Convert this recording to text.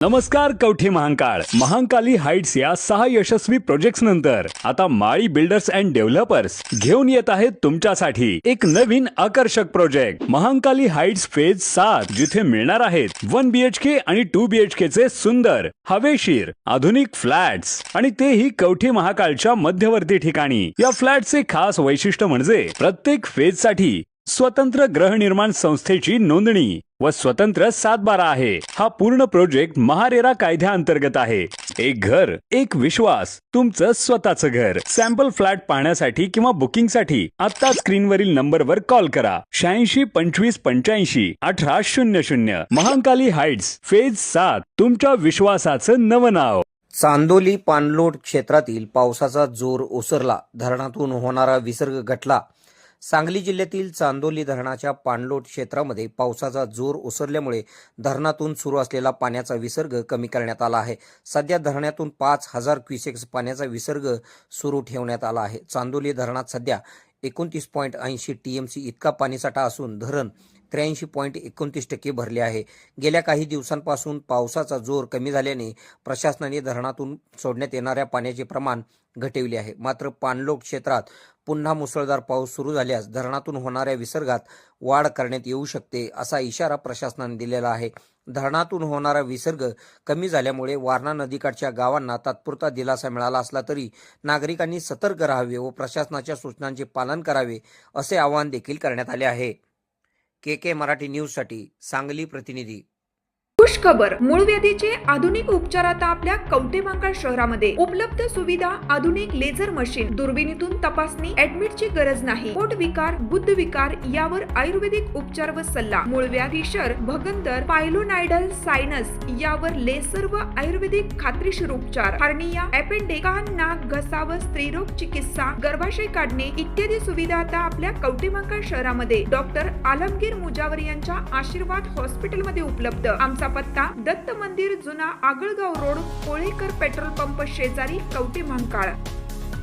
नमस्कार कवठे महांकाळ महांकाली हाइट्स या 6 यशस्वी प्रोजेक्ट्स नंतर आता माळी बिल्डर्स अँड डेव्हलपर्स घेऊन येत आहेत तुमच्यासाठी एक नवीन आकर्षक प्रोजेक्ट महांकाली हाइट्स फेज 7 जिथे मिळणार आहेत 1 BHK आणि 2 BHK चे सुंदर हवेशीर आधुनिक फ्लॅट्स आणि तेही कवठे महांकाळच्या मध्यवर्ती ठिकाणी। या फ्लॅटचे खास वैशिष्ट्य म्हणजे प्रत्येक फेज साठी स्वतंत्र गृहनिर्माण संस्थेची नोंदणी व स्वतंत्र 7/12 आहे। हा पूर्ण प्रोजेक्ट महारेरा कायद्याअंतर्गत आहे। एक घर एक विश्वास तुमचं स्वतःचं घर। सॅम्पल फ्लॅट पाहण्यासाठी किंवा बुकिंगसाठी आता स्क्रीनवरील नंबरवर कॉल करा 86 25 85 18 00। महांकाली हाइट्स फेज 7 तुमच्या विश्वासाचं नवं नाव। चांदोली पाणलोट क्षेत्रातील पावसाचा जोर ओसरला, धरणातून होणारा विसर्ग घटला। सांगली जिल्ह्यातील चांदोली धरणाच्या पाणलोट क्षेत्रामध्ये पावसाचा जोर ओसरल्यामुळे धरणातून सुरू असलेला पाण्याचा विसर्ग कमी करण्यात आला आहे। सध्या धरणातून 5000 क्युसेक्स पाण्याचा विसर्ग सुरू ठेवण्यात आला आहे। चांदोली धरणात सध्या 29.80 TMC इतका पाणीसाठा असून धरण 83.29% भरले आहे। गेल्या काही दिवसांपासून पावसाचा जोर कमी झाल्याने प्रशासनाने धरणातून सोडण्यात येणाऱ्या पाण्याचे प्रमाण घटविले आहे। मात्र पाणलोट क्षेत्रात पुन्हा मुसळधार पाऊस सुरू झाल्यास धरणातून होणाऱ्या विसर्गात वाढ करण्यात येऊ शकते असा इशारा प्रशासनाने दिलेला आहे। धरणातून होणारा विसर्ग कमी झाल्यामुळे वारणा नदीकाठच्या गावांना तात्पुरता दिलासा मिळाला असला तरी नागरिकांनी सतर्क राहावे व प्रशासनाच्या सूचनांचे पालन करावे असे आवाहन देखील करण्यात आले आहे। KK मराठी न्यूज साठी सांगली प्रतिनिधी। खुश खबर, मूळ व्याधीचे आधुनिक उपचार आता आपल्या कवठे महांकाळ शहरामध्ये उपलब्ध सुविधा, आधुनिक लेझर मशीन, दुर्बिणीतून तपासणी, ऍडमिटची गरज नाही। पोट विकार, गुद्ध विकार यावर आयुर्वेदिक उपचार व सल्ला, मूळव्याधी, फिशर, भगंदर, पायलोनायडल, सायनस यावर लेसर व आयुर्वेदिक खात्रीशीर उपचार, हार्निया, अपेंडिक्स, कान, नाक, घसा व स्त्रीरोग चिकित्सा, गर्भाशय काढणे इत्यादी सुविधा आता आपल्या कवठे महांकाळ शहरामध्ये डॉक्टर आलमगीर मुजावर यांच्या आशीर्वाद हॉस्पिटल मध्ये उपलब्ध। आमचा पत्ता दत्त मंदिर, जुना Agalgaon road, Kolekar petrol pump शेजारी, कवठे महांकाळ।